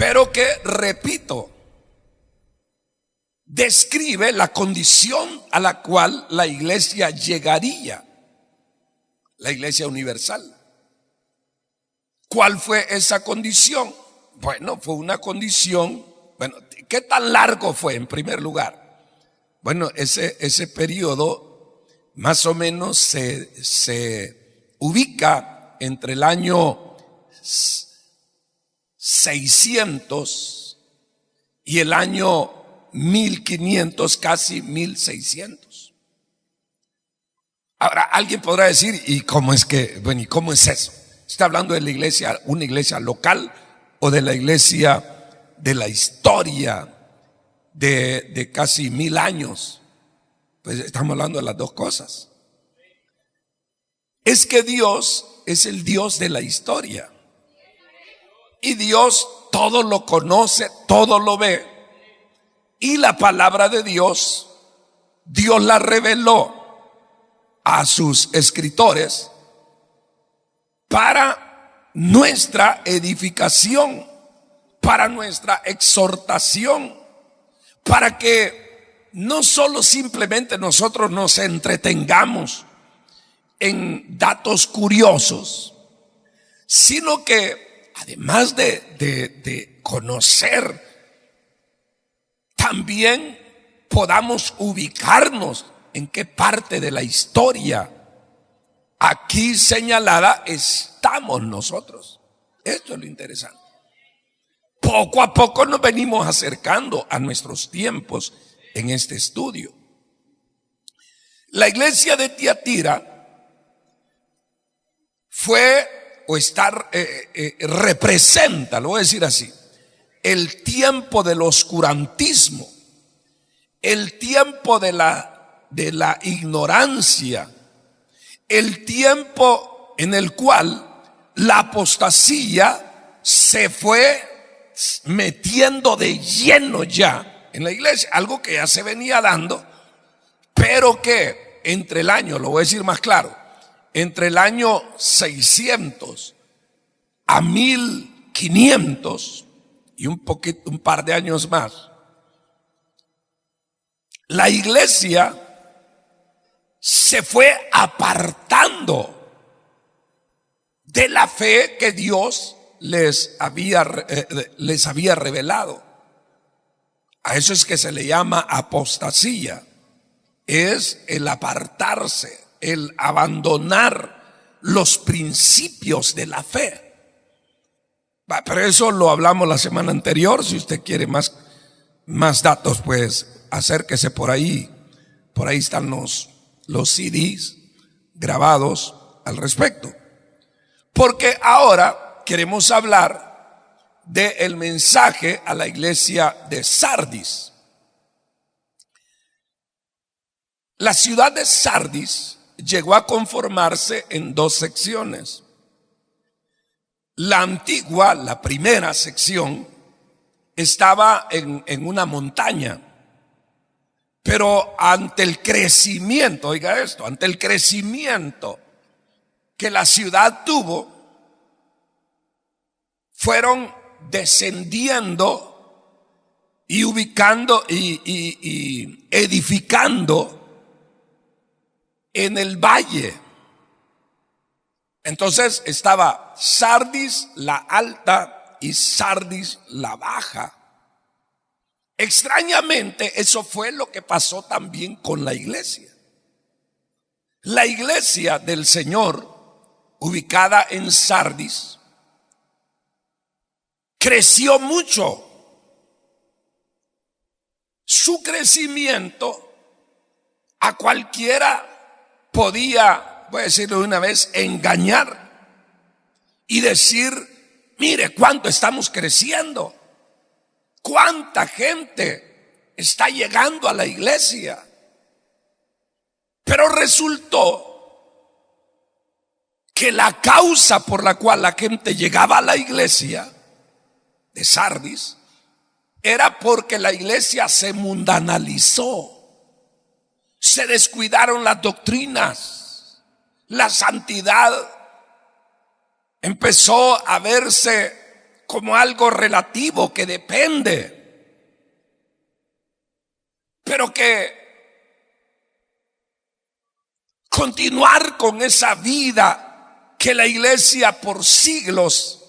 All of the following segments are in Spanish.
pero que, repito, describe la condición a la cual la iglesia llegaría, la iglesia universal. ¿Cuál fue esa condición? Bueno, fue una condición, ¿qué tan largo fue en primer lugar? Bueno, ese periodo más o menos se ubica entre el año 600 y el año 1500, casi 1600. Ahora, alguien podrá decir, ¿y cómo es ¿y cómo es eso? ¿Está hablando de la iglesia, una iglesia local, o de la iglesia de la historia de casi 1000 años? Pues estamos hablando de las dos cosas. Es que Dios es el Dios de la historia. Y Dios todo lo conoce, todo lo ve. Y la palabra de Dios, Dios la reveló a sus escritores para nuestra edificación, para nuestra exhortación, para que no solo simplemente nosotros nos entretengamos en datos curiosos, sino que además de conocer, también podamos ubicarnos en qué parte de la historia aquí señalada estamos nosotros. Esto es lo interesante. Poco a poco nos venimos acercando a nuestros tiempos en este estudio. La iglesia de Tiatira fue o está representa, lo voy a decir así, el tiempo del oscurantismo, el tiempo de la ignorancia, el tiempo en el cual la apostasía se fue metiendo de lleno ya en la iglesia, algo que ya se venía dando, pero que entre el año, lo voy a decir más claro, entre el año 600 a 1500 y un par de años más, la iglesia se fue apartando de la fe que Dios les había revelado. A eso es que se le llama apostasía. Es el apartarse, el abandonar los principios de la fe. Pero eso lo hablamos la semana anterior. Si usted quiere más datos, pues acérquese por ahí. Por ahí están los CDs grabados al respecto. Porque ahora queremos hablar del mensaje a la iglesia de Sardis. La ciudad de Sardis llegó a conformarse en dos secciones. La antigua, la primera sección, estaba en una montaña, pero ante el crecimiento, oiga esto, ante el crecimiento que la ciudad tuvo, fueron descendiendo y ubicando y edificando en el valle. Entonces estaba Sardis la alta y Sardis la baja. Extrañamente, eso fue lo que pasó también con la iglesia. La iglesia del Señor, ubicada en Sardis, creció mucho. Su crecimiento a cualquiera podía, voy a decirlo de una vez, engañar y decir: mire cuánto estamos creciendo, cuánta gente está llegando a la iglesia. Pero resultó que la causa por la cual la gente llegaba a la iglesia de Sardis era porque la iglesia se mundanalizó. Se descuidaron las doctrinas, la santidad empezó a verse como algo relativo que depende, pero que continuar con esa vida que la iglesia por siglos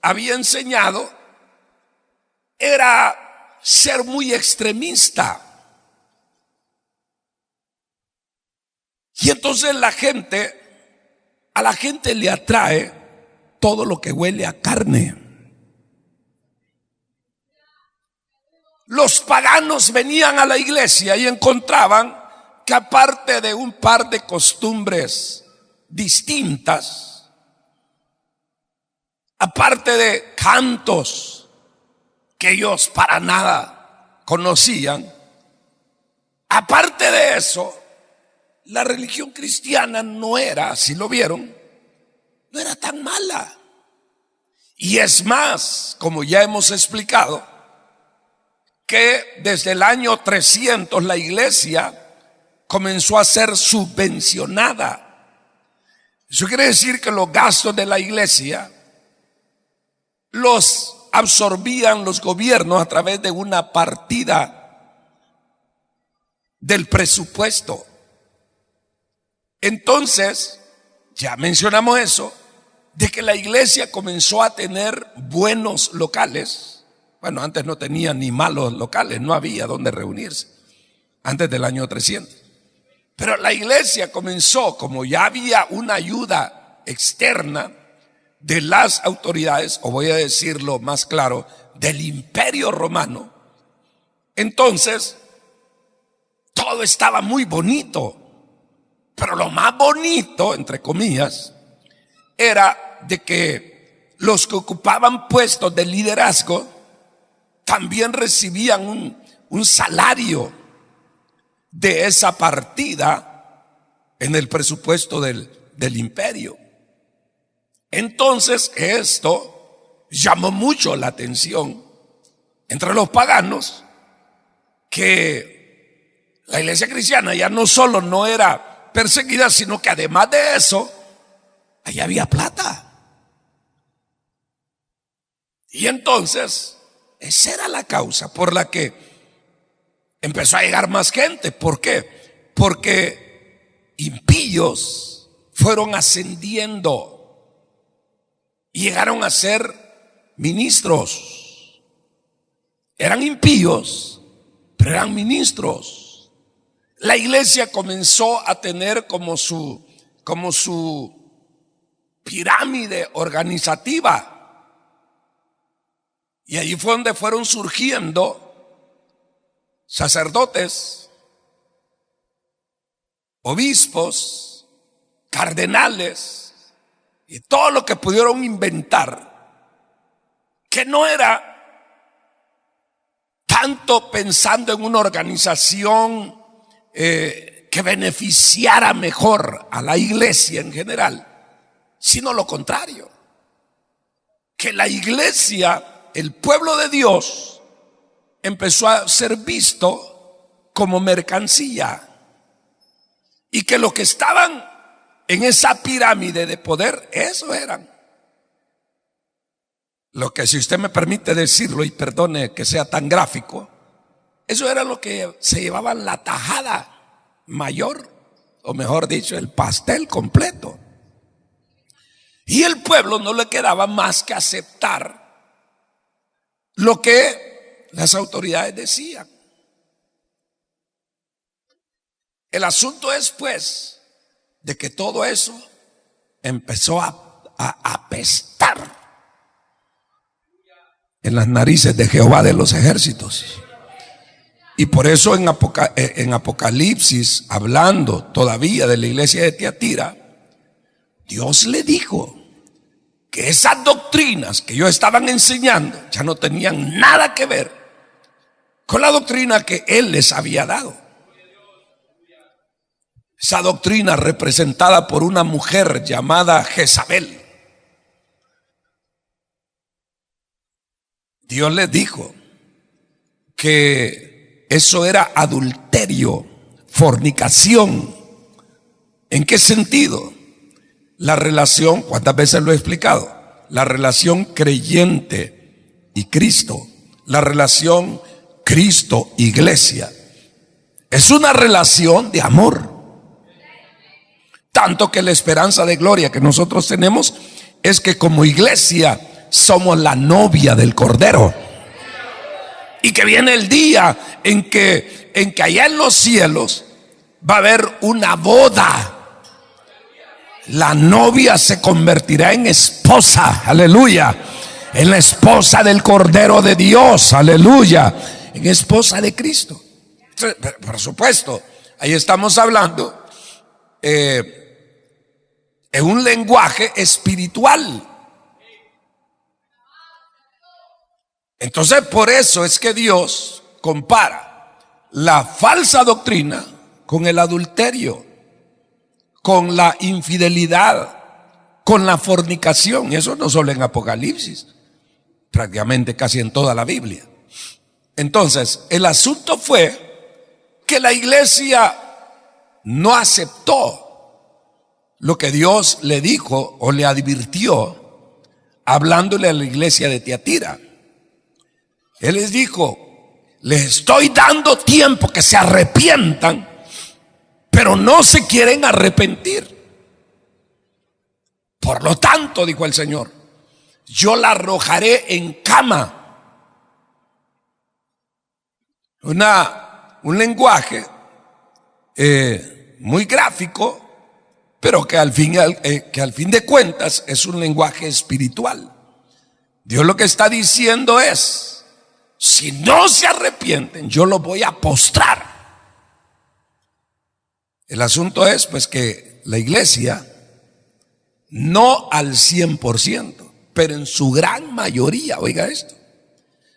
había enseñado era ser muy extremista. Y entonces a la gente le atrae todo lo que huele a carne. Los paganos venían a la iglesia y encontraban que aparte de un par de costumbres distintas, aparte de cantos que ellos para nada conocían, aparte de eso, la religión cristiana no era, si lo vieron, no era tan mala. Y es más, como ya hemos explicado, que desde el año 300 la iglesia comenzó a ser subvencionada. Eso quiere decir que los gastos de la iglesia los absorbían los gobiernos a través de una partida del presupuesto. Entonces, ya mencionamos eso, de que la iglesia comenzó a tener buenos locales. Bueno, antes no tenía ni malos locales, no había donde reunirse, antes del año 300. Pero la iglesia comenzó, como ya había una ayuda externa de las autoridades, o voy a decirlo más claro, del Imperio Romano, entonces todo estaba muy bonito. Pero lo más bonito, entre comillas, era de que los que ocupaban puestos de liderazgo también recibían un salario de esa partida en el presupuesto del imperio. Entonces esto llamó mucho la atención entre los paganos, que la iglesia cristiana ya no solo no era perseguida, sino que además de eso, allá había plata. Y entonces, esa era la causa por la que empezó a llegar más gente. ¿Por qué? Porque impíos fueron ascendiendo y llegaron a ser ministros. Eran impíos, pero eran ministros. La iglesia comenzó a tener como su pirámide organizativa. Y allí fue donde fueron surgiendo sacerdotes, obispos, cardenales y todo lo que pudieron inventar, que no era tanto pensando en una organización que beneficiara mejor a la iglesia en general, sino lo contrario, que la iglesia, el pueblo de Dios, empezó a ser visto como mercancía, y que los que estaban en esa pirámide de poder, eso eran lo que, si usted me permite decirlo y perdone que sea tan gráfico, eso era lo que se llevaban la tajada mayor, o mejor dicho, el pastel completo. Y el pueblo no le quedaba más que aceptar lo que las autoridades decían. El asunto es, pues, de que todo eso empezó a apestar en las narices de Jehová de los ejércitos. Y por eso en Apocalipsis, hablando todavía de la iglesia de Tiatira, Dios le dijo que esas doctrinas que ellos estaban enseñando ya no tenían nada que ver con la doctrina que Él les había dado. Esa doctrina representada por una mujer llamada Jezabel. Dios les dijo que eso era adulterio, fornicación. ¿En qué sentido? La relación, ¿cuántas veces lo he explicado? La relación creyente y Cristo. La relación Cristo-Iglesia es una relación de amor. Tanto que la esperanza de gloria que nosotros tenemos es que como iglesia somos la novia del Cordero. Y que viene el día en que allá en los cielos va a haber una boda. La novia se convertirá en esposa, aleluya, en la esposa del Cordero de Dios, aleluya, en esposa de Cristo. Por supuesto, ahí estamos hablando en un lenguaje espiritual. Entonces, por eso es que Dios compara la falsa doctrina con el adulterio, con la infidelidad, con la fornicación. Y eso no solo en Apocalipsis, prácticamente casi en toda la Biblia. Entonces, el asunto fue que la iglesia no aceptó lo que Dios le dijo o le advirtió, hablándole a la iglesia de Tiatira. Él les dijo: les estoy dando tiempo que se arrepientan, pero no se quieren arrepentir. Por lo tanto, dijo el Señor, yo la arrojaré en cama. Un lenguaje muy gráfico, pero que al fin de cuentas es un lenguaje espiritual. Dios lo que está diciendo es: si no se arrepienten, yo los voy a postrar. El asunto es pues que la iglesia, no al 100%, pero en su gran mayoría, oiga esto,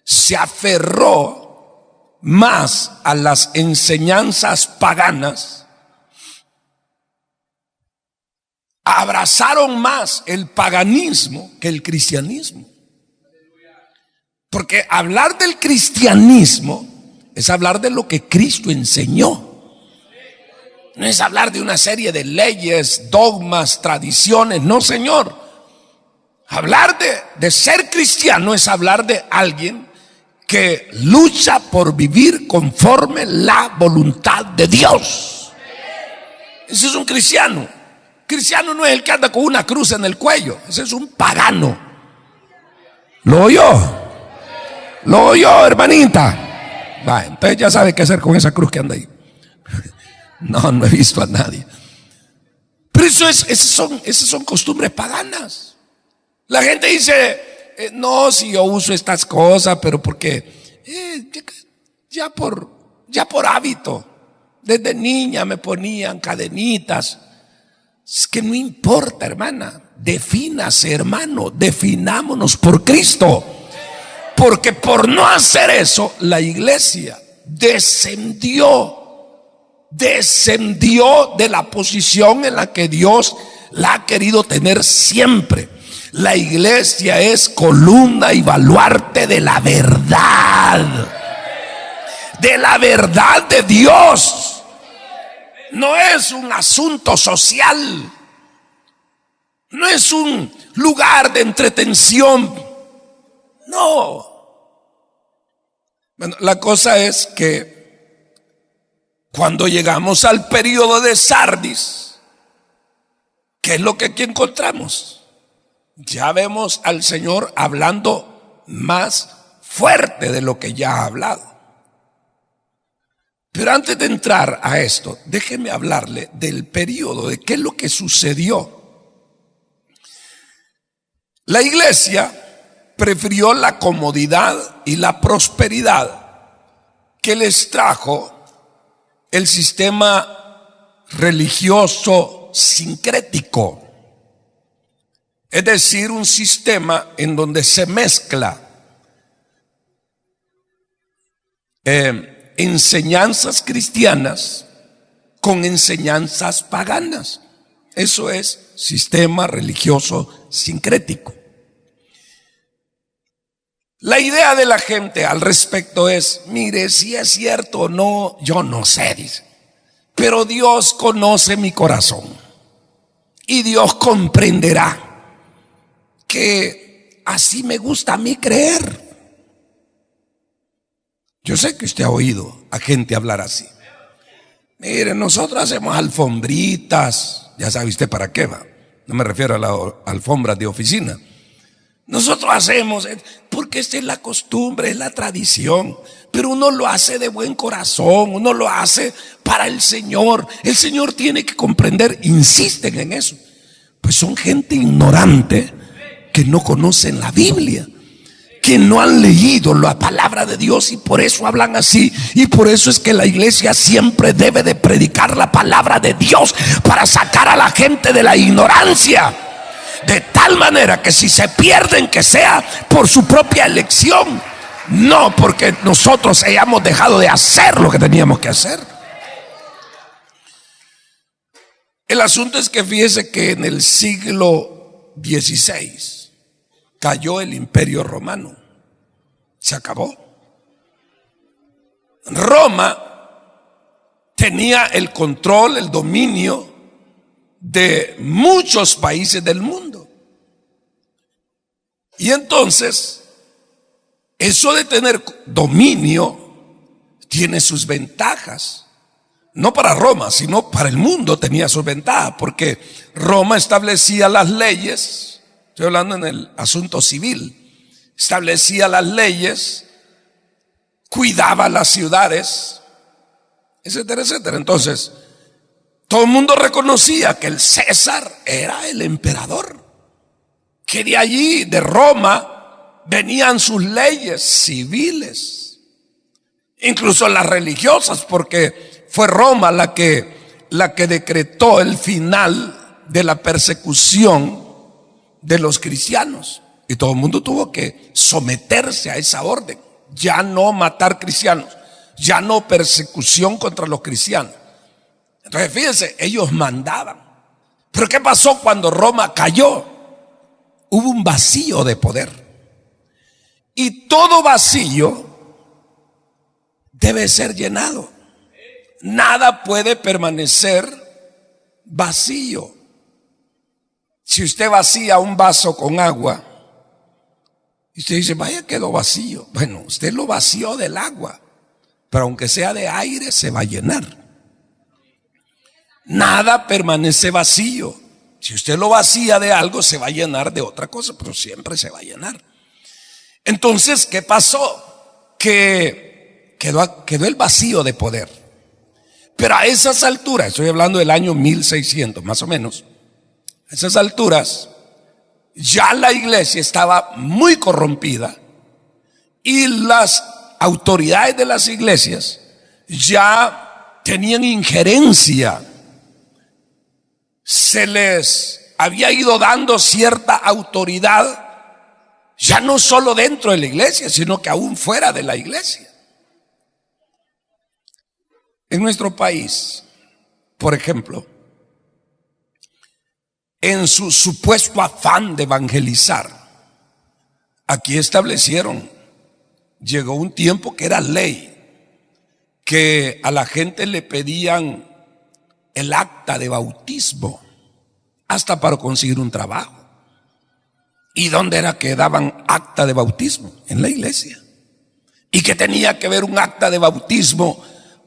se aferró más a las enseñanzas paganas, abrazaron más el paganismo que el cristianismo. Porque hablar del cristianismo es hablar de lo que Cristo enseñó. No es hablar de una serie de leyes, dogmas, tradiciones. No, señor. Hablar de ser cristiano es hablar de alguien que lucha por vivir conforme la voluntad de Dios. Ese es un cristiano. Cristiano no es el que anda con una cruz en el cuello. Ese es un pagano. ¿Lo oyó? ¿Lo oyó, hermanita? Va, entonces ya sabe qué hacer con esa cruz que anda ahí. No he visto a nadie. Pero esas son costumbres paganas. La gente dice: no, si yo uso estas cosas, pero porque ya por hábito. Desde niña me ponían cadenitas. Es que no importa, hermana. Defínase, hermano. Definámonos por Cristo. Porque por no hacer eso, la iglesia descendió de la posición en la que Dios la ha querido tener siempre. La iglesia es columna y baluarte de la verdad de Dios. No es un asunto social, no es un lugar de entretención. No. Bueno, la cosa es que cuando llegamos al periodo de Sardis, ¿qué es lo que aquí encontramos? Ya vemos al Señor hablando más fuerte de lo que ya ha hablado. Pero antes de entrar a esto, déjeme hablarle del periodo, de qué es lo que sucedió. La iglesia prefirió la comodidad y la prosperidad que les trajo el sistema religioso sincrético, es decir, un sistema en donde se mezcla enseñanzas cristianas con enseñanzas paganas. Eso es sistema religioso sincrético. La idea de la gente al respecto es: mire, si es cierto o no, yo no sé, dice, pero Dios conoce mi corazón y Dios comprenderá que así me gusta a mí creer. Yo sé que usted ha oído a gente hablar así. Mire, nosotros hacemos alfombritas. Ya sabe usted para qué va. No me refiero a las alfombras de oficina. Nosotros hacemos, porque esta es la costumbre, es la tradición. Pero uno lo hace de buen corazón, uno lo hace para el Señor. El Señor tiene que comprender, insisten en eso. Pues son gente ignorante que no conocen la Biblia, que no han leído la palabra de Dios y por eso hablan así. Y por eso es que la iglesia siempre debe de predicar la palabra de Dios para sacar a la gente de la ignorancia, de tal manera que si se pierden, que sea por su propia elección, no porque nosotros hayamos dejado de hacer lo que teníamos que hacer. El asunto es que fíjese que en el siglo XVI cayó el Imperio Romano. Se acabó. Roma tenía el control, el dominio de muchos países del mundo. Y entonces, eso de tener dominio tiene sus ventajas. No para Roma, sino para el mundo tenía sus ventajas, porque Roma establecía las leyes. Estoy hablando en el asunto civil. Establecía las leyes, cuidaba las ciudades, etcétera, etcétera. Entonces, todo el mundo reconocía que el César era el emperador, que de allí, de Roma, venían sus leyes civiles, incluso las religiosas, porque fue Roma la que decretó el final de la persecución de los cristianos. Y todo el mundo tuvo que someterse a esa orden. Ya no matar cristianos, ya no persecución contra los cristianos. Entonces fíjense, ellos mandaban. Pero ¿qué pasó cuando Roma cayó? Hubo un vacío de poder. Y todo vacío debe ser llenado. Nada puede permanecer vacío. Si usted vacía un vaso con agua y usted dice, vaya, quedó vacío. Bueno, usted lo vació del agua, pero aunque sea de aire, se va a llenar. Nada permanece vacío. Si usted lo vacía de algo, se va a llenar de otra cosa, pero siempre se va a llenar. Entonces, ¿qué pasó? Que quedó el vacío de poder. Pero a esas alturas, estoy hablando del año 1600 más o menos, a esas alturas ya la iglesia estaba muy corrompida y las autoridades de las iglesias ya tenían injerencia. Se les había ido dando cierta autoridad, ya no solo dentro de la iglesia, sino que aún fuera de la iglesia. En nuestro país, por ejemplo, en su supuesto afán de evangelizar, aquí establecieron, llegó un tiempo que era ley, que a la gente le pedían el acta de bautismo, hasta para conseguir un trabajo. ¿Y dónde era que daban acta de bautismo? En la iglesia. ¿Y qué tenía que ver un acta de bautismo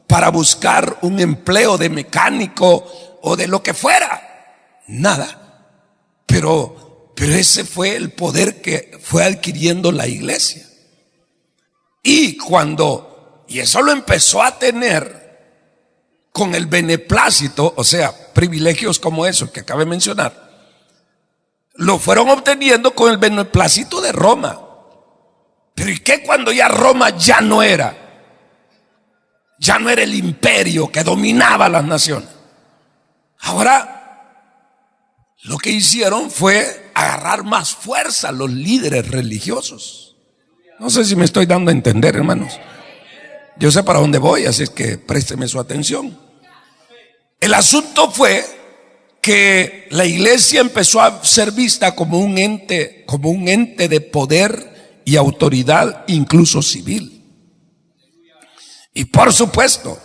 para buscar un empleo de mecánico o de lo que fuera? Nada. Pero ese fue el poder que fue adquiriendo la iglesia. Y eso lo empezó a tener con el beneplácito, o sea, privilegios como esos que acabé de mencionar, lo fueron obteniendo con el beneplácito de Roma. Pero ¿y qué cuando ya Roma ya no era el imperio que dominaba las naciones? Ahora lo que hicieron fue agarrar más fuerza a los líderes religiosos. No sé si me estoy dando a entender, hermanos. Yo sé para dónde voy, así es que présteme su atención. El asunto fue que la iglesia empezó a ser vista como un ente de poder y autoridad, incluso civil. Y por supuesto,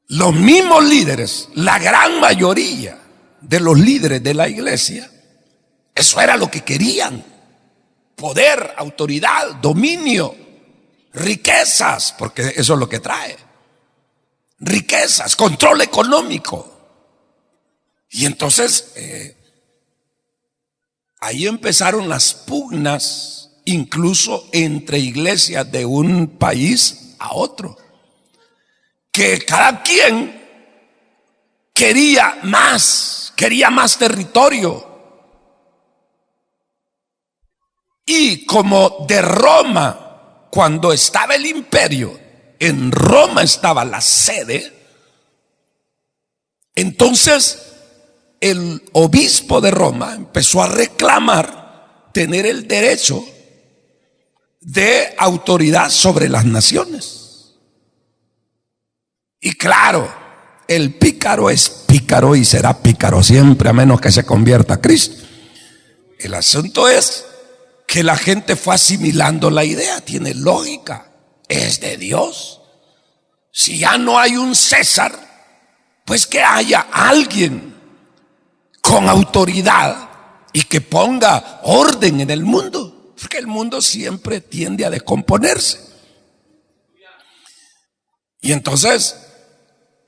los mismos líderes, la gran mayoría de los líderes de la iglesia, eso era lo que querían: poder, autoridad, dominio. riquezas, porque eso es lo que trae. Riquezas, control económico. Y entonces ahí empezaron las pugnas, incluso entre iglesias de un país a otro, que cada quien quería más territorio. Y como de Roma, cuando estaba el imperio, en Roma estaba la sede, entonces el obispo de Roma empezó a reclamar tener el derecho de autoridad sobre las naciones. Y claro, el pícaro es pícaro y será pícaro siempre, a menos que se convierta a Cristo. El asunto es que la gente fue asimilando la idea, tiene lógica, es de Dios. Si ya no hay un César, pues que haya alguien con autoridad y que ponga orden en el mundo, porque el mundo siempre tiende a descomponerse. Y entonces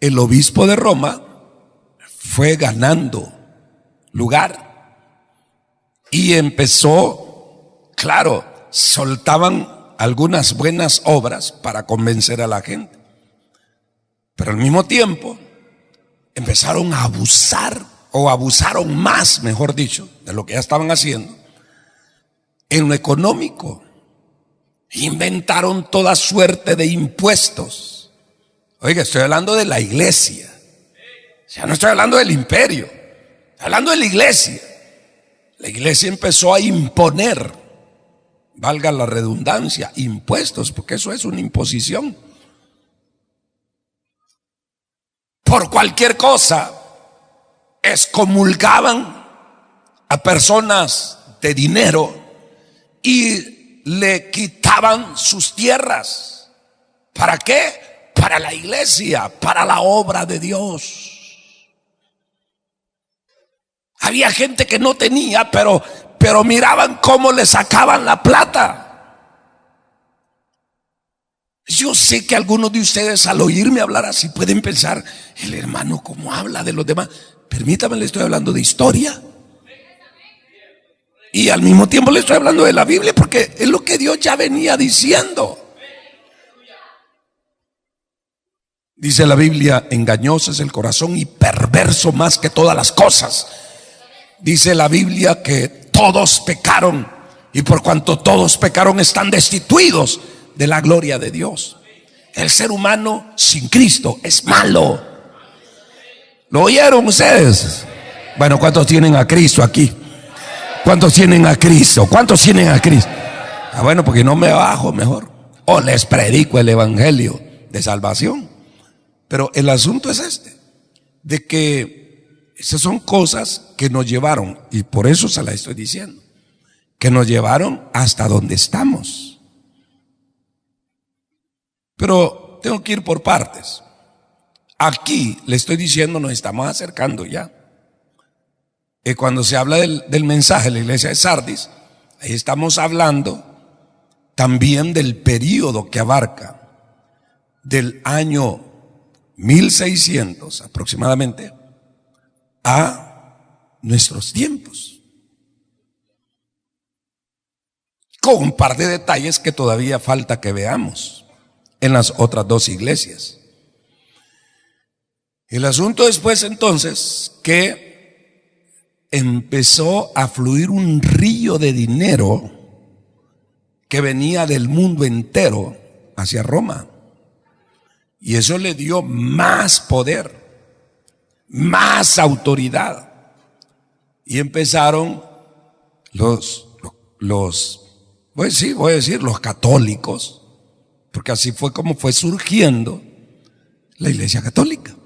el obispo de Roma fue ganando lugar y empezó, claro, soltaban algunas buenas obras para convencer a la gente, pero al mismo tiempo empezaron a abusar, o abusaron más, mejor dicho, de lo que ya estaban haciendo en lo económico. Inventaron toda suerte de impuestos. Oiga, estoy hablando de la iglesia, ya no estoy hablando del imperio, estoy hablando de la iglesia. La iglesia empezó a imponer, valga la redundancia, impuestos, porque eso es una imposición. Por cualquier cosa excomulgaban a personas de dinero y le quitaban sus tierras. ¿Para qué? Para la iglesia, para la obra de Dios. Había gente que no tenía, pero miraban cómo le sacaban la plata. Yo sé que algunos de ustedes al oírme hablar así pueden pensar, el hermano cómo habla de los demás. Permítame, le estoy hablando de historia y al mismo tiempo le estoy hablando de la Biblia, porque es lo que Dios ya venía diciendo. Dice la Biblia, engañoso es el corazón y perverso más que todas las cosas. Dice la Biblia que todos pecaron y por cuanto todos pecaron están destituidos de la gloria de Dios. El ser humano sin Cristo es malo. ¿Lo oyeron ustedes? Bueno, ¿cuántos tienen a Cristo aquí? ¿Cuántos tienen a Cristo? ¿Cuántos tienen a Cristo? Bueno, porque no me bajo mejor, o les predico el evangelio de salvación. Pero el asunto es este, de que esas son cosas que nos llevaron, y por eso se la estoy diciendo, que nos llevaron hasta donde estamos. Pero tengo que ir por partes. Aquí le estoy diciendo, nos estamos acercando ya. Cuando se habla del mensaje de la iglesia de Sardis, ahí estamos hablando también del periodo que abarca del año 1600 aproximadamente a nuestros tiempos, con un par de detalles que todavía falta que veamos en las otras dos iglesias. El asunto después entonces que empezó a fluir un río de dinero que venía del mundo entero hacia Roma, y eso le dio más poder, más autoridad, y empezaron voy a decir los católicos, porque así fue como fue surgiendo la iglesia católica.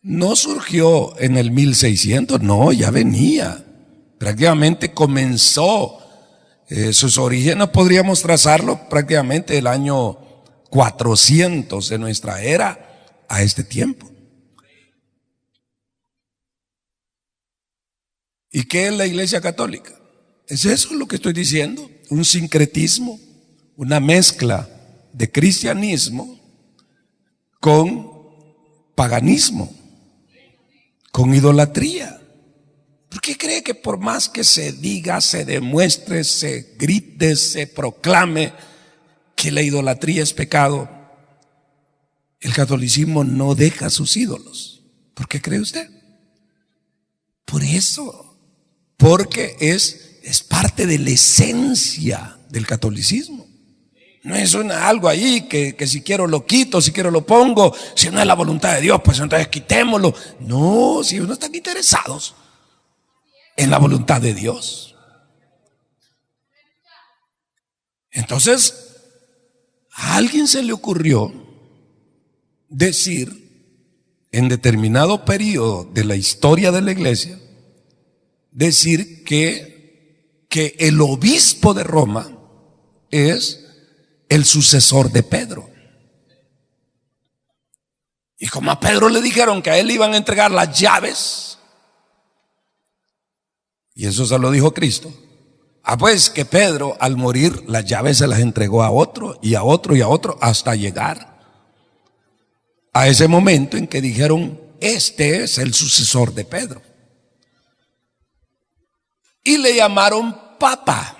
No surgió en el 1600, no, ya venía. Prácticamente comenzó, sus orígenes podríamos trazarlo prácticamente del año 400 de nuestra era a este tiempo. ¿Y qué es la iglesia católica? Es eso lo que estoy diciendo, un sincretismo, una mezcla de cristianismo con paganismo, con idolatría. ¿Por qué cree que por más que se diga, se demuestre, se grite, se proclame que la idolatría es pecado, el catolicismo no deja sus ídolos? ¿Por qué cree usted? Por eso, porque es parte de la esencia del catolicismo. No es algo ahí que si quiero lo quito, si quiero lo pongo, si no es la voluntad de Dios, pues entonces quitémoslo. No, si no están interesados en la voluntad de Dios. Entonces, a alguien se le ocurrió decir en determinado periodo de la historia de la iglesia, decir que el obispo de Roma es el sucesor de Pedro. Y como a Pedro le dijeron que a él le iban a entregar las llaves, y eso se lo dijo Cristo, pues que Pedro al morir las llaves se las entregó a otro y a otro y a otro hasta llegar a ese momento en que dijeron: este es el sucesor de Pedro. Y le llamaron Papa.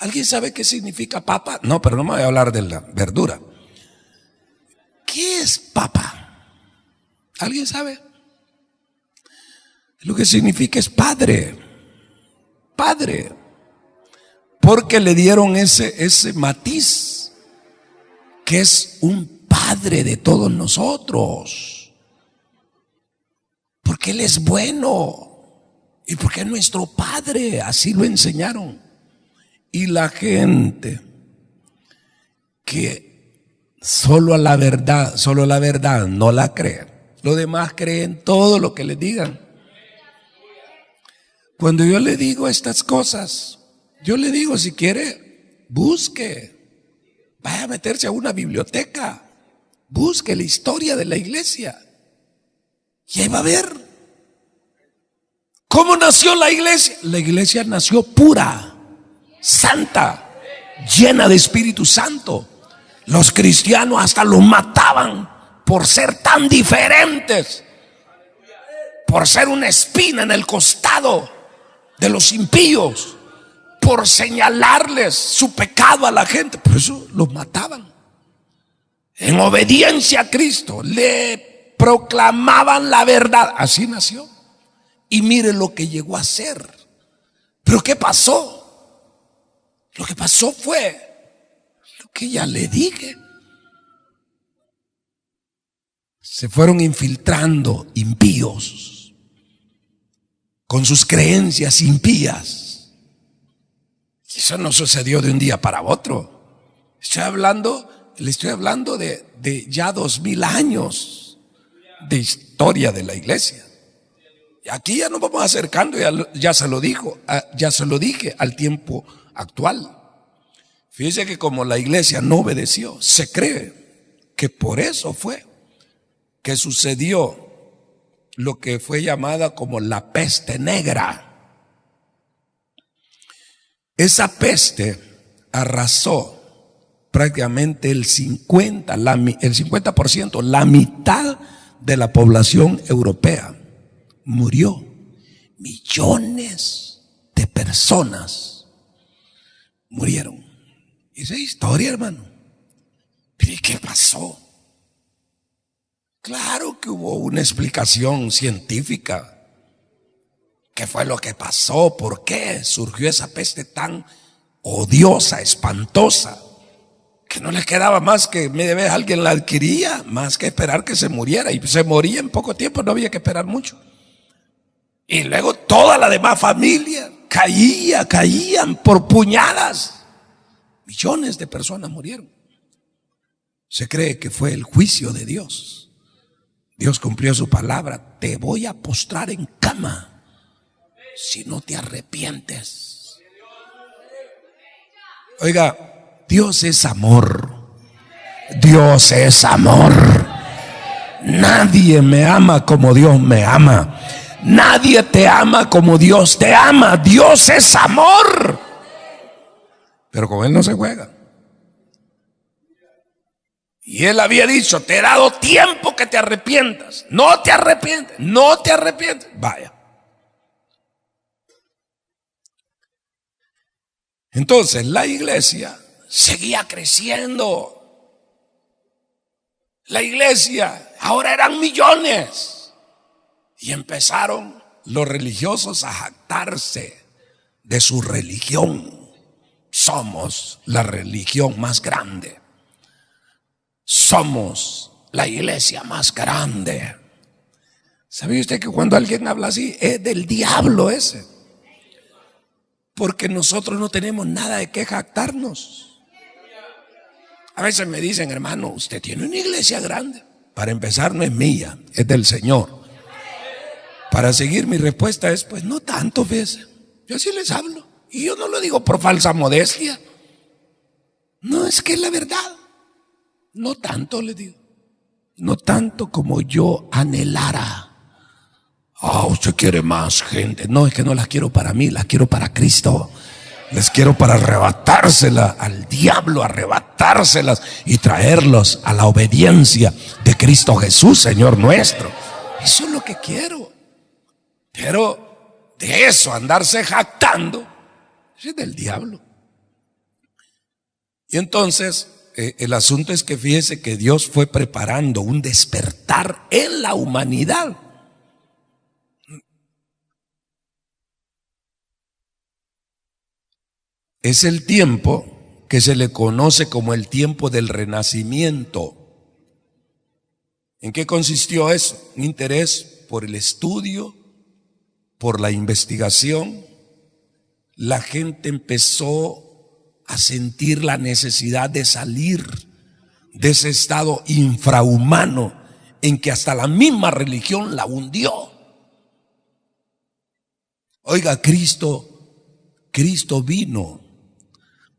¿Alguien sabe qué significa papa? No, pero no me voy a hablar de la verdura. ¿Qué es papa? ¿Alguien sabe? Lo que significa es padre. Padre. Porque le dieron ese matiz, que es un padre de todos nosotros. Porque Él es bueno. Y porque es nuestro padre. Así lo enseñaron. Y la gente que solo la verdad no la cree, los demás creen todo lo que les digan. Cuando yo le digo estas cosas, yo le digo: si quiere, busque, vaya a meterse a una biblioteca, busque la historia de la iglesia y ahí va a ver cómo nació la iglesia. La iglesia nació pura, santa, llena de Espíritu Santo. Los cristianos hasta los mataban por ser tan diferentes, por ser una espina en el costado de los impíos, por señalarles su pecado a la gente. Por eso los mataban. En obediencia a Cristo le proclamaban la verdad. Así nació. Y mire lo que llegó a ser. Pero ¿qué pasó? Lo que pasó fue lo que ya le dije. Se fueron infiltrando impíos con sus creencias impías. Y eso no sucedió de un día para otro. Le estoy hablando de ya 2000 años de historia de la iglesia. Y aquí ya nos vamos acercando, ya se lo dije, al tiempo actual. Fíjese que como la iglesia no obedeció, se cree que por eso fue que sucedió lo que fue llamada como la peste negra. Esa peste arrasó prácticamente el 50%, la mitad de la población europea. Murió. Millones de personas murieron. Esa es historia, hermano. ¿Pero y qué pasó? Claro que hubo una explicación científica. ¿Qué fue lo que pasó? ¿Por qué surgió esa peste tan odiosa, espantosa, que no les quedaba más que media vez alguien la adquiría, más que esperar que se muriera? Y se moría en poco tiempo, no había que esperar mucho. Y luego toda la demás familia caían por puñadas. Millones de personas murieron. Se cree que fue el juicio de Dios. Dios cumplió su palabra: te voy a postrar en cama si no te arrepientes. Oiga, Dios es amor. Dios es amor. Nadie me ama como Dios me ama. Nadie te ama como Dios te ama. Dios es amor. pero con él no se juega. Y él había dicho: te he dado tiempo que te arrepientas. No te arrepientes, no te arrepientes. Vaya. Entonces la iglesia seguía creciendo. La iglesia ahora eran millones. Y empezaron los religiosos a jactarse de su religión. Somos la religión más grande. Somos la iglesia más grande. ¿Sabía usted que cuando alguien habla así es del diablo ese? Porque nosotros no tenemos nada de qué jactarnos. A veces me dicen: hermano, usted tiene una iglesia grande. Para empezar, no es mía, es del Señor. Para seguir, mi respuesta es: pues no tanto, fíjese. Yo así les hablo. Y yo no lo digo por falsa modestia. No, es que es la verdad. No tanto, le digo. No tanto como yo anhelara. Usted quiere más gente. No, es que no las quiero para mí, las quiero para Cristo. Les quiero para arrebatársela al diablo, arrebatárselas y traerlos a la obediencia de Cristo Jesús, Señor nuestro. Eso es lo que quiero. Pero de eso, andarse jactando, eso es del diablo. Y entonces el asunto es que fíjese que Dios fue preparando un despertar en la humanidad. Es el tiempo que se le conoce como el tiempo del Renacimiento. ¿En qué consistió eso? Un interés por el estudio, por la investigación. La gente empezó a sentir la necesidad de salir de ese estado infrahumano en que hasta la misma religión la hundió. Oiga, Cristo vino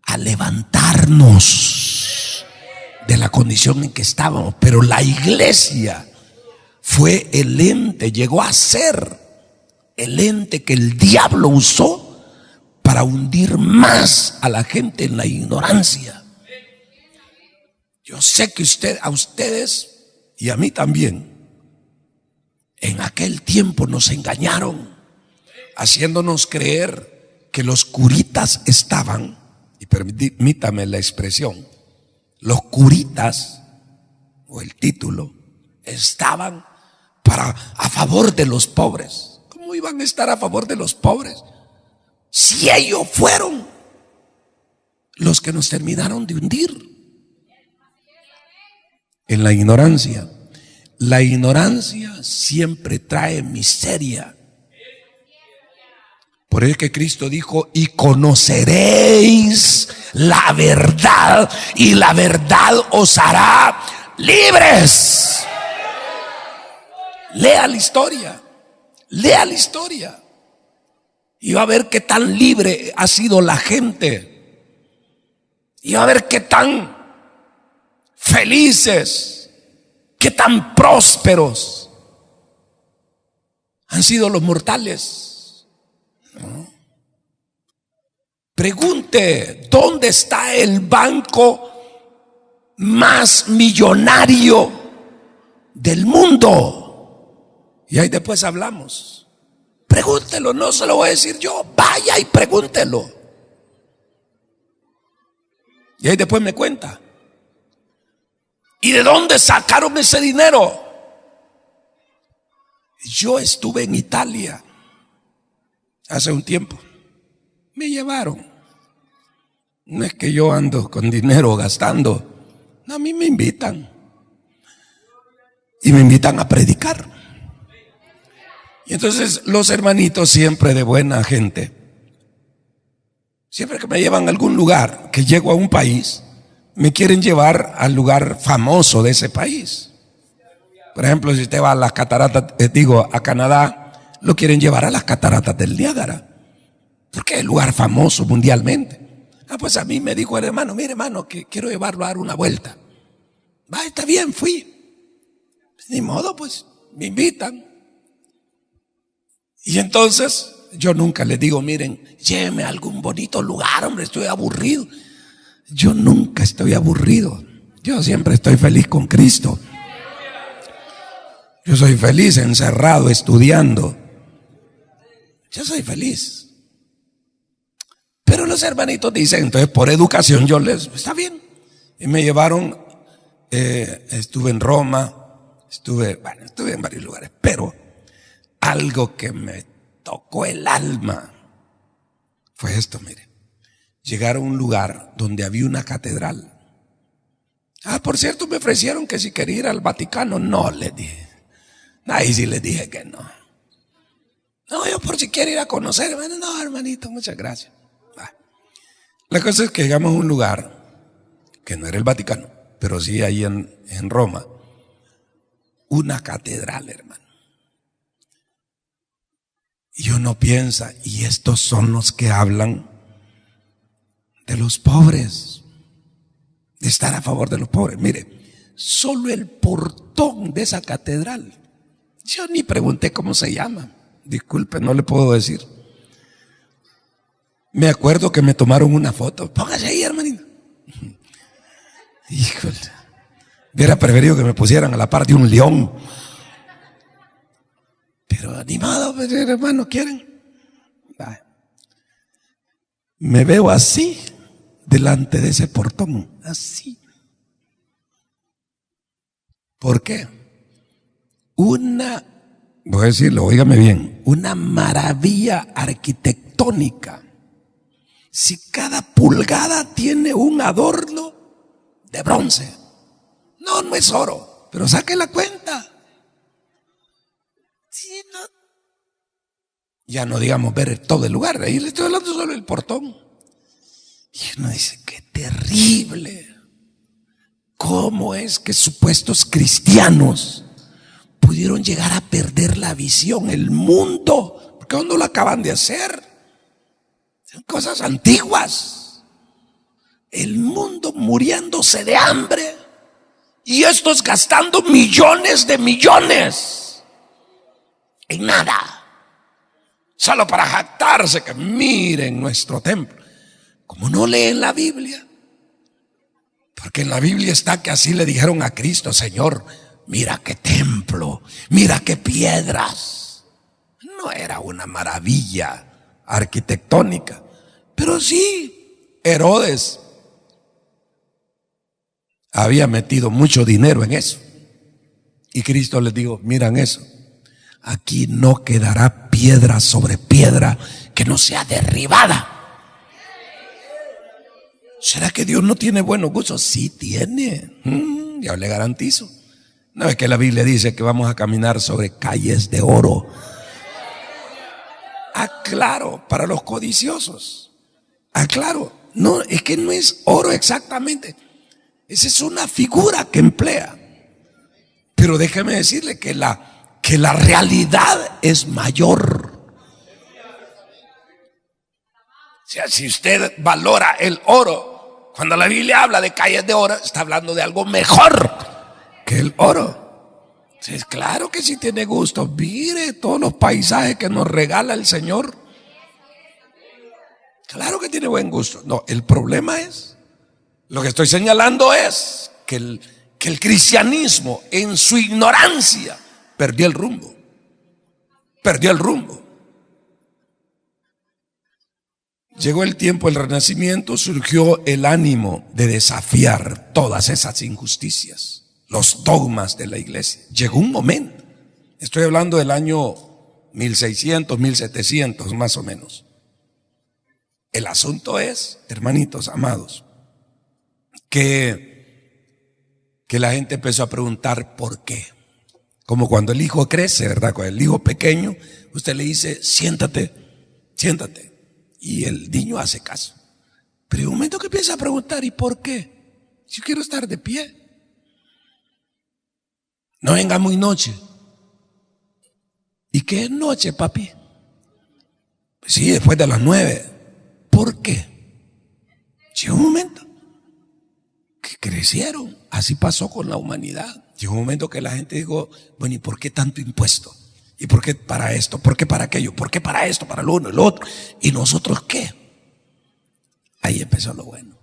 a levantarnos de la condición en que estábamos, pero la iglesia fue el ente, llegó a ser el ente que el diablo usó para hundir más a la gente en la ignorancia. Yo sé que a ustedes y a mí también, en aquel tiempo nos engañaron, haciéndonos creer que los curitas estaban, y permítame la expresión, los curitas, o el título, estaban a favor de los pobres. ¿Cómo iban a estar a favor de los pobres si ellos fueron los que nos terminaron de hundir en la ignorancia? La ignorancia siempre trae miseria. Por eso que Cristo dijo: y conoceréis la verdad, y la verdad os hará libres. Lea la historia, lea la historia, y va a ver qué tan libre ha sido la gente, y va a ver qué tan felices, qué tan prósperos han sido los mortales. Pregunte: ¿dónde está el banco más millonario del mundo? Y ahí después hablamos. Pregúntelo, no se lo voy a decir yo. Vaya y pregúntelo. Y ahí después me cuenta. ¿Y de dónde sacaron ese dinero? Yo estuve en Italia hace un tiempo. Me llevaron. No es que yo ando con dinero gastando. No, a mí me invitan. Y me invitan a predicar. Y entonces los hermanitos, siempre de buena gente, siempre que me llevan a algún lugar, que llego a un país, me quieren llevar al lugar famoso de ese país. Por ejemplo, si usted va a las cataratas, a Canadá, lo quieren llevar a las cataratas del Niágara, porque es el lugar famoso mundialmente. Pues a mí me dijo el hermano: mire, hermano, que quiero llevarlo a dar una vuelta. Va, está bien, fui. Pues, ni modo, pues me invitan. Y entonces yo nunca les digo, miren, llévenme a algún bonito lugar, hombre, estoy aburrido. Yo nunca estoy aburrido. Yo siempre estoy feliz con Cristo. Yo soy feliz encerrado, estudiando. Yo soy feliz. Pero los hermanitos dicen, entonces por educación yo les, está bien. Y me llevaron, estuve en Roma, estuve en varios lugares, pero algo que me tocó el alma fue esto, mire. Llegar a un lugar donde había una catedral. Por cierto, me ofrecieron que si quería ir al Vaticano. No, les dije. Ahí sí les dije que no. No, yo por si quiero ir a conocer. Bueno, no, hermanito, muchas gracias. La cosa es que llegamos a un lugar que no era el Vaticano, pero sí ahí en Roma. Una catedral, hermano. Y uno piensa, y estos son los que hablan de los pobres, de estar a favor de los pobres. Mire, solo el portón de esa catedral, yo ni pregunté cómo se llama, disculpe, no le puedo decir. Me acuerdo que me tomaron una foto. Póngase ahí, hermanito. Híjole, hubiera preferido que me pusieran a la par de un león, pero animado, hermano, ¿quieren? Me veo así delante de ese portón, así. ¿Por qué? Voy a decirlo, óigame bien, una maravilla arquitectónica. Si cada pulgada tiene un adorno de bronce, no es oro, pero saque la cuenta. Sí, no. Ya no digamos ver todo el lugar, ahí le estoy hablando solo del portón. Y uno dice, qué terrible. ¿Cómo es que supuestos cristianos pudieron llegar a perder la visión, el mundo? Porque aún no lo acaban de hacer. Son cosas antiguas. El mundo muriéndose de hambre y estos gastando millones de millones en nada, solo para jactarse que miren nuestro templo. Como no leen la Biblia, porque en la Biblia está que así le dijeron a Cristo: Señor, mira qué templo, mira qué piedras. No era una maravilla arquitectónica, pero sí, Herodes había metido mucho dinero en eso. Y Cristo les dijo: miran eso, aquí no quedará piedra sobre piedra que no sea derribada. ¿Será que Dios no tiene buenos gustos? Sí tiene, yo le garantizo. No es que la Biblia dice que vamos a caminar sobre calles de oro. Claro, para los codiciosos. Claro, no, es que no es oro exactamente. Esa es una figura que emplea. Pero déjeme decirle que la realidad es mayor. O sea, si usted valora el oro, cuando la Biblia habla de calles de oro, está hablando de algo mejor que el oro. Entonces, claro que sí tiene gusto. Mire todos los paisajes que nos regala el Señor. Claro que tiene buen gusto. No, el problema es, lo que estoy señalando es que el cristianismo en su ignorancia perdió el rumbo. Perdió el rumbo. Llegó el tiempo del Renacimiento, surgió el ánimo de desafiar todas esas injusticias, los dogmas de la iglesia. Llegó un momento, estoy hablando del año 1600, 1700 más o menos. El asunto es, hermanitos amados, que la gente empezó a preguntar por qué. Como cuando el hijo crece, ¿verdad? Cuando el hijo pequeño, usted le dice: siéntate, siéntate. Y el niño hace caso. Pero hay un momento que empieza a preguntar: ¿y por qué? Yo quiero estar de pie. No venga muy noche. ¿Y qué es noche, papi? Pues sí, después de las 9. ¿Por qué? Llegó un momento que crecieron. Así pasó con la humanidad. Llegó un momento que la gente dijo: bueno, ¿y por qué tanto impuesto? ¿Y por qué para esto? ¿Por qué para aquello? ¿Por qué para esto? Para lo uno y lo otro. ¿Y nosotros qué? Ahí empezó lo bueno.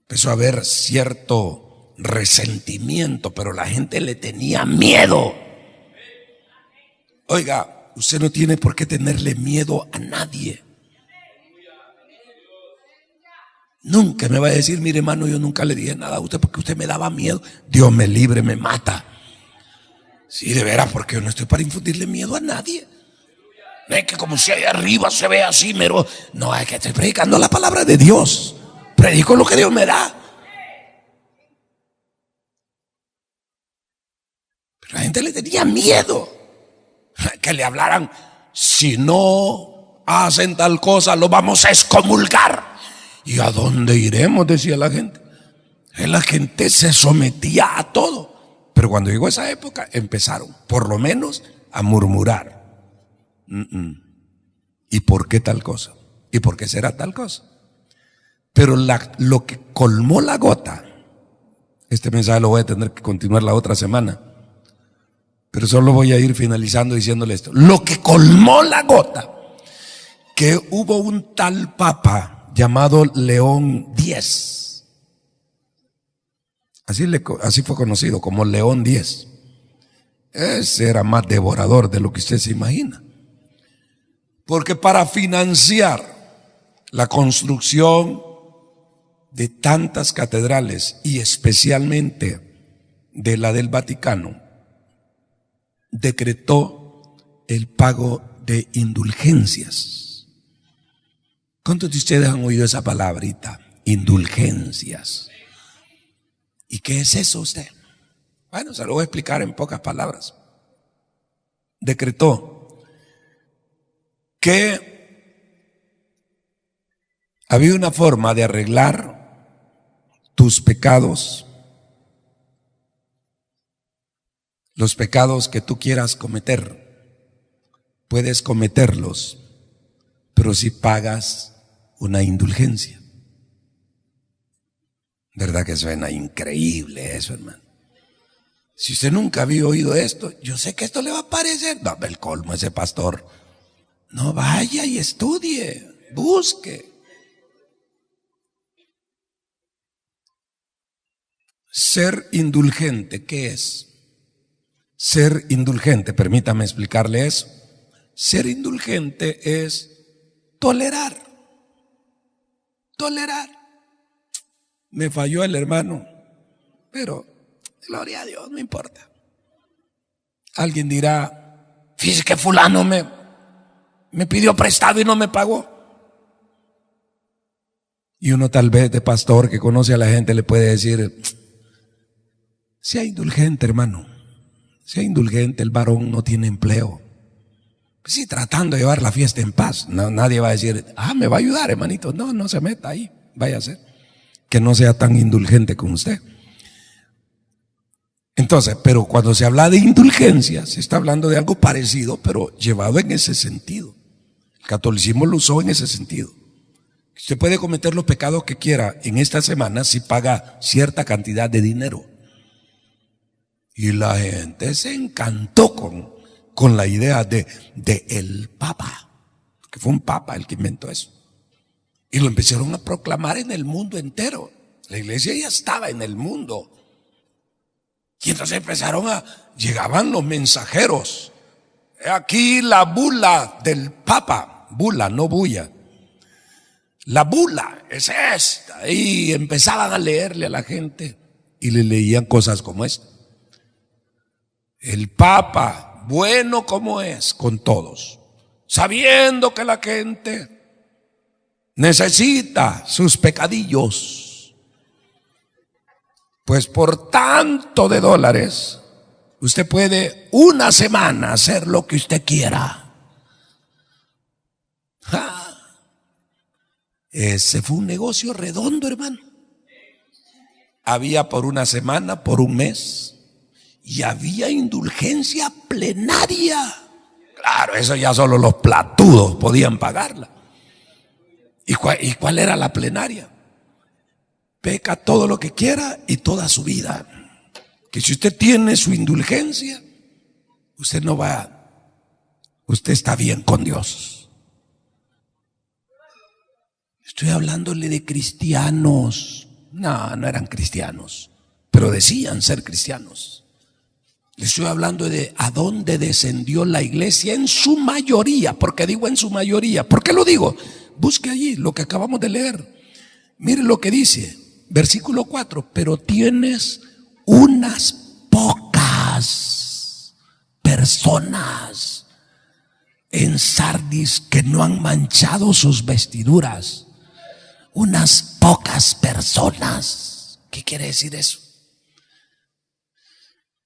Empezó a haber cierto resentimiento, pero la gente le tenía miedo. Oiga, usted no tiene por qué tenerle miedo a nadie. Nunca me va a decir, mire hermano, yo nunca le dije nada a usted porque usted me daba miedo. Dios me libre, me mata. Sí, de veras, porque yo no estoy para infundirle miedo a nadie. No es que como si ahí arriba se ve así, pero no, es que estoy predicando la palabra de Dios. Predico lo que Dios me da. Pero la gente le tenía miedo que le hablaran, si no hacen tal cosa, lo vamos a excomulgar. ¿Y a dónde iremos?, decía la gente. La gente se sometía a todo. Pero cuando llegó esa época, empezaron, por lo menos, a murmurar. ¿Y por qué tal cosa? ¿Y por qué será tal cosa? Pero lo que colmó la gota, este mensaje lo voy a tener que continuar la otra semana, pero solo voy a ir finalizando diciéndole esto. Lo que colmó la gota, que hubo un tal papa llamado León X. Así fue conocido como León X. Ese era más devorador de lo que usted se imagina. Porque para financiar la construcción de tantas catedrales y especialmente de la del Vaticano, decretó el pago de indulgencias. ¿Cuántos de ustedes han oído esa palabrita? Indulgencias. ¿Y qué es eso usted? Bueno, se lo voy a explicar en pocas palabras. Decretó que había una forma de arreglar tus pecados, los pecados que tú quieras cometer. Puedes cometerlos, pero si pagas una indulgencia. ¿Verdad que suena increíble eso, hermano? Si usted nunca había oído esto, yo sé que esto le va a parecer, no, el colmo ese pastor. No, vaya y estudie, busque. Ser indulgente, ¿qué es? Ser indulgente, permítame explicarle eso. Ser indulgente es tolerar. Tolerar. Me falló el hermano, pero gloria a Dios, no importa. Alguien dirá, fíjese que fulano me pidió prestado y no me pagó. Y uno tal vez de pastor que conoce a la gente le puede decir, sea indulgente, hermano. Sea indulgente, el varón no tiene empleo. Pues sí, tratando de llevar la fiesta en paz. No, nadie va a decir, me va a ayudar, hermanito. No, no se meta ahí, vaya a ser. Que no sea tan indulgente con usted. Entonces, pero cuando se habla de indulgencia, se está hablando de algo parecido, pero llevado en ese sentido. El catolicismo lo usó en ese sentido. Usted puede cometer los pecados que quiera en esta semana si paga cierta cantidad de dinero. Y la gente se encantó con la idea de el Papa, que fue un Papa el que inventó eso. Y lo empezaron a proclamar en el mundo entero. La iglesia ya estaba en el mundo. Y entonces llegaban los mensajeros. Aquí la bula del Papa, bula, no bulla. La bula es esta. Y empezaban a leerle a la gente y le leían cosas como esta. El Papa, bueno como es con todos, sabiendo que la gente necesita sus pecadillos, pues por tanto de dólares usted puede una semana hacer lo que usted quiera. Ese fue un negocio redondo, hermano. Había por una semana, por un mes, y había indulgencia plenaria. Claro, eso ya solo los platudos podían pagarla. ¿Y cuál era la plenaria? Peca todo lo que quiera y toda su vida. Que si usted tiene su indulgencia, usted no va usted está bien con Dios. Estoy hablándole de cristianos. No, no eran cristianos, pero decían ser cristianos. Le estoy hablando de a dónde descendió la iglesia en su mayoría. ¿Por qué digo en su mayoría? ¿Por qué lo digo? Busque allí lo que acabamos de leer. Mire lo que dice, versículo 4. Pero tienes unas pocas personas en Sardis que no han manchado sus vestiduras. Unas pocas personas. ¿Qué quiere decir eso?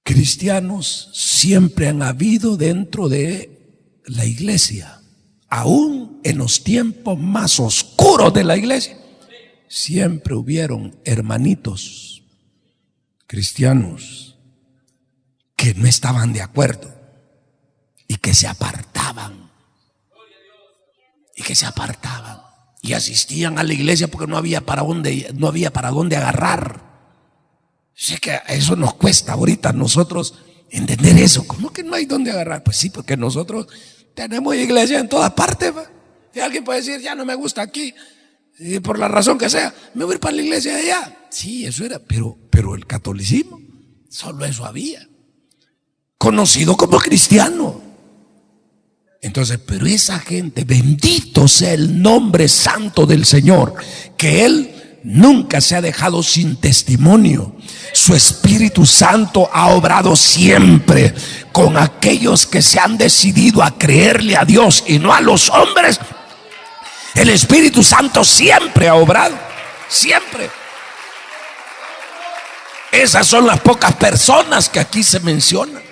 Cristianos siempre han habido dentro de la iglesia, aún en los tiempos más oscuros de la iglesia. Siempre hubieron hermanitos cristianos que no estaban de acuerdo y que se apartaban. Y asistían a la iglesia porque no había para dónde agarrar. Sé que eso nos cuesta ahorita a nosotros entender eso. ¿Cómo que no hay dónde agarrar? Pues sí, porque nosotros tenemos iglesia en todas partes, ¿va? Y alguien puede decir, ya no me gusta aquí, y por la razón que sea, me voy a ir para la iglesia de allá. Sí, eso era, pero el catolicismo, solo eso había. Conocido como cristiano. Entonces, pero esa gente, bendito sea el nombre santo del Señor, que Él nunca se ha dejado sin testimonio. Su Espíritu Santo ha obrado siempre con aquellos que se han decidido a creerle a Dios y no a los hombres. El Espíritu Santo siempre ha obrado, siempre. Esas son las pocas personas que aquí se mencionan,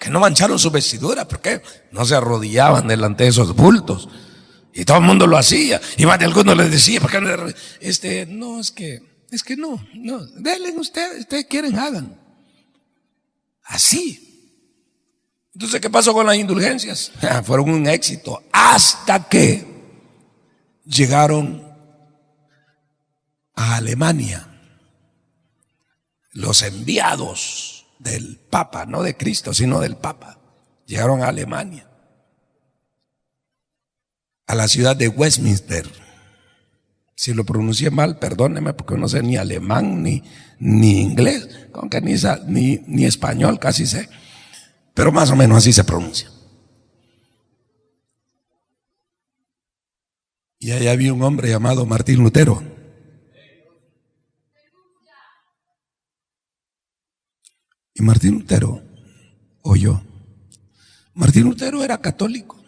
que no mancharon su vestidura, porque no se arrodillaban delante de esos bultos. Y todo el mundo lo hacía. Y más de algunos les decía, ¿por qué no? No, es que no, denle ustedes quieren, hagan. Así. Entonces, ¿qué pasó con las indulgencias? Fueron un éxito hasta que llegaron a Alemania. Los enviados del Papa, no de Cristo, sino del Papa, llegaron a Alemania, a la ciudad de Westminster. Si lo pronuncié mal, perdóneme, porque no sé ni alemán ni inglés, aunque ni español casi sé, pero más o menos así se pronuncia. Y ahí había un hombre llamado Martín Lutero. Y Martín Lutero oyó. Martín Lutero era católico,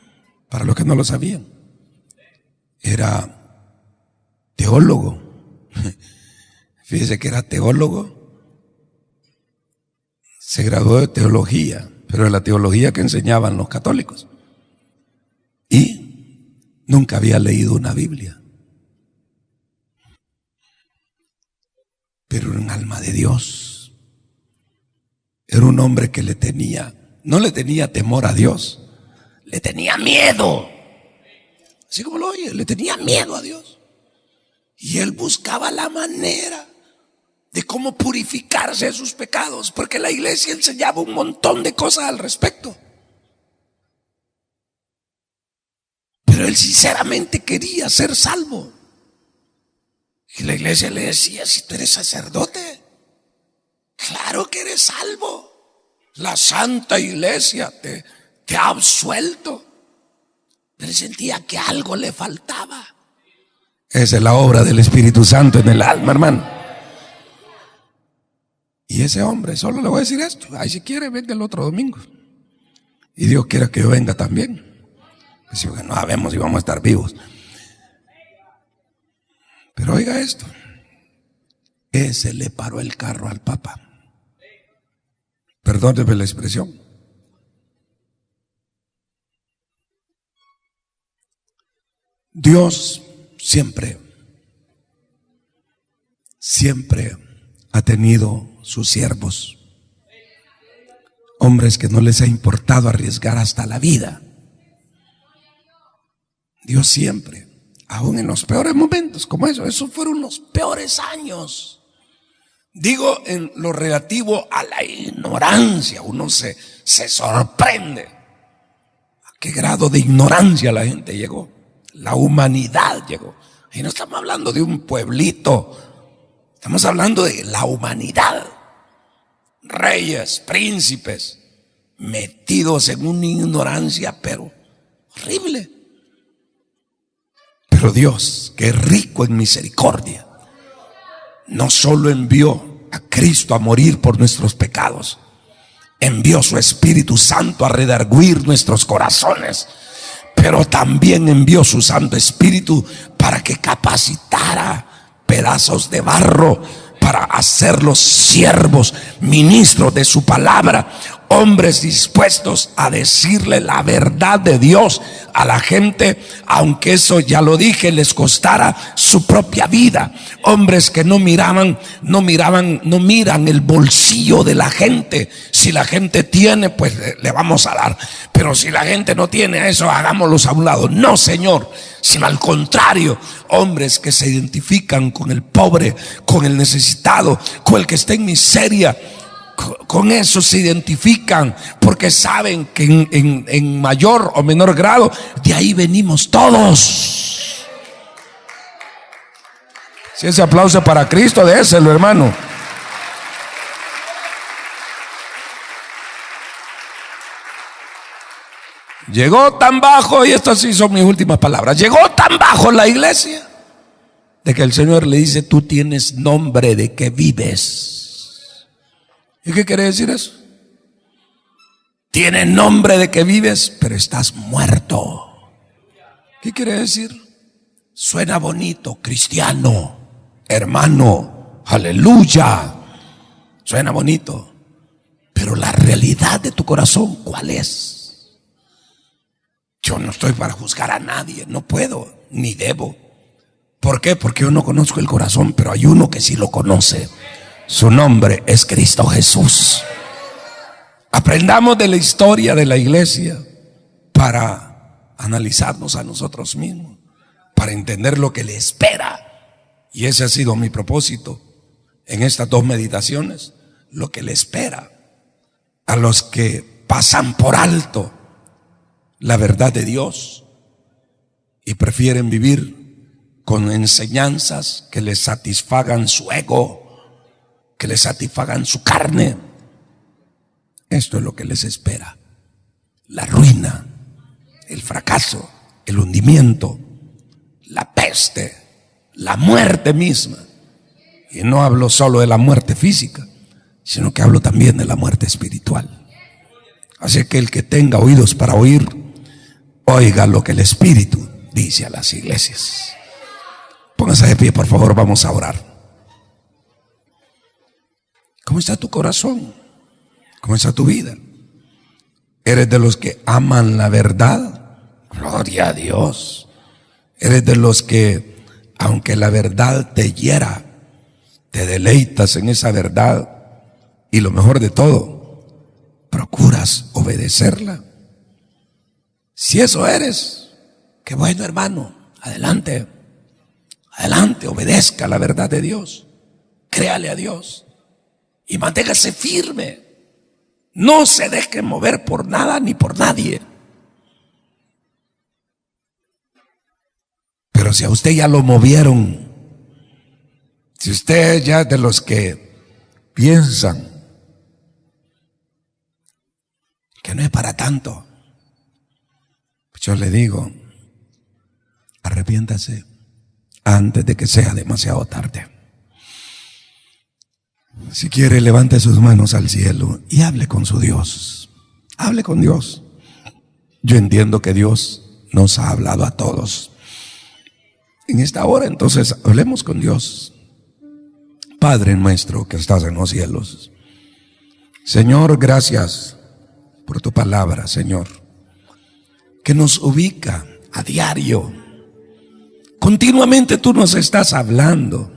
para los que no lo sabían. Era teólogo. Fíjese que era teólogo. Se graduó de teología, pero de la teología que enseñaban los católicos. Y nunca había leído una Biblia. Pero era un alma de Dios. Era un hombre que no le tenía temor a Dios, le tenía miedo. Así como lo oye, le tenía miedo a Dios. Y él buscaba la manera de cómo purificarse de sus pecados, porque la iglesia enseñaba un montón de cosas al respecto. Pero él sinceramente quería ser salvo. Y la iglesia le decía, si tú eres sacerdote, claro que eres salvo. La Santa Iglesia te ha absuelto. Pero él sentía que algo le faltaba. Esa es la obra del Espíritu Santo en el alma, hermano. Y ese hombre, solo le voy a decir esto. Ay, si quiere, venga el otro domingo. Y Dios quiera que yo venga también. Pues si no sabemos si vamos a estar vivos. Pero oiga esto. Ese le paró el carro al Papa. Perdóneme la expresión. Dios siempre ha tenido sus siervos, hombres que no les ha importado arriesgar hasta la vida. Dios siempre, aún en los peores momentos como esos fueron los peores años. Digo en lo relativo a la ignorancia, uno se sorprende. ¿Qué grado de ignorancia la gente llegó? La humanidad llegó. Y no estamos hablando de un pueblito, estamos hablando de la humanidad. Reyes, príncipes, metidos en una ignorancia, pero horrible. Pero Dios, que es rico en misericordia, no solo envió a Cristo a morir por nuestros pecados, envió su Espíritu Santo a redarguir nuestros corazones, pero también envió su Santo Espíritu para que capacitara pedazos de barro para hacerlos siervos, ministros de su palabra, hombres dispuestos a decirle la verdad de Dios a la gente, aunque eso, ya lo dije, les costara su propia vida. Hombres que no miran el bolsillo de la gente. Si la gente tiene, pues le vamos a dar, pero si la gente no tiene eso, hagámoslos a un lado. No, Señor, sino al contrario, hombres que se identifican con el pobre, con el necesitado, con el que está en miseria. Con eso se identifican, porque saben que en mayor o menor grado de ahí venimos todos. Si ese aplauso para Cristo, déselo, hermano. Llegó tan bajo, y estas sí son mis últimas palabras, llegó tan bajo la iglesia de que el Señor le dice: tú tienes nombre de que vives. ¿Y qué quiere decir eso? Tiene nombre de que vives, pero estás muerto. ¿Qué quiere decir? Suena bonito, cristiano, hermano, aleluya. Suena bonito, pero la realidad de tu corazón, ¿cuál es? Yo no estoy para juzgar a nadie, no puedo, ni debo. ¿Por qué? Porque yo no conozco el corazón, pero hay uno que sí lo conoce. Su nombre es Cristo Jesús. Aprendamos de la historia de la iglesia para analizarnos a nosotros mismos, para entender lo que le espera. Y ese ha sido mi propósito en estas 2 meditaciones: lo que le espera a los que pasan por alto la verdad de Dios y prefieren vivir con enseñanzas que les satisfagan su ego, que les satisfagan su carne. Esto es lo que les espera: la ruina, el fracaso, el hundimiento, la peste, la muerte misma. Y no hablo solo de la muerte física, sino que hablo también de la muerte espiritual. Así que el que tenga oídos para oír, oiga lo que el Espíritu dice a las iglesias. Pónganse de pie, por favor, vamos a orar. ¿Cómo está tu corazón? ¿Cómo está tu vida? ¿Eres de los que aman la verdad? Gloria a Dios. ¿Eres de los que, aunque la verdad te hiera, te deleitas en esa verdad? Y lo mejor de todo, procuras obedecerla. Si eso eres, qué bueno, hermano. Adelante, adelante, obedezca la verdad de Dios. Créale a Dios. Y manténgase firme. No se deje mover por nada ni por nadie. Pero si a usted ya lo movieron, si usted ya es de los que piensan que no es para tanto, pues yo le digo: arrepiéntase antes de que sea demasiado tarde. Si quiere, levante sus manos al cielo y hable con su Dios. Hable con Dios. Yo entiendo que Dios nos ha hablado a todos en esta hora, entonces hablemos con Dios. Padre nuestro que estás en los cielos, Señor, gracias por tu palabra, Señor, que nos ubica a diario. Continuamente tú nos estás hablando.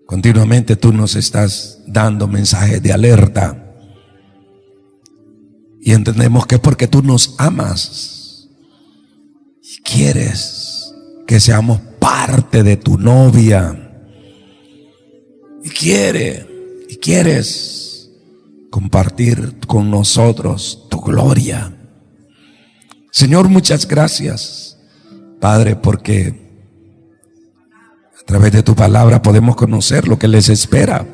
Continuamente tú nos estás dando mensajes de alerta. Y entendemos que es porque tú nos amas y quieres que seamos parte de tu novia. Y quieres compartir con nosotros tu gloria. Señor, muchas gracias, Padre, porque a través de tu palabra podemos conocer lo que les espera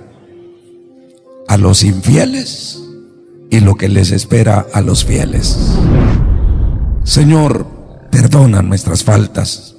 a los infieles y lo que les espera a los fieles. Señor, perdona nuestras faltas.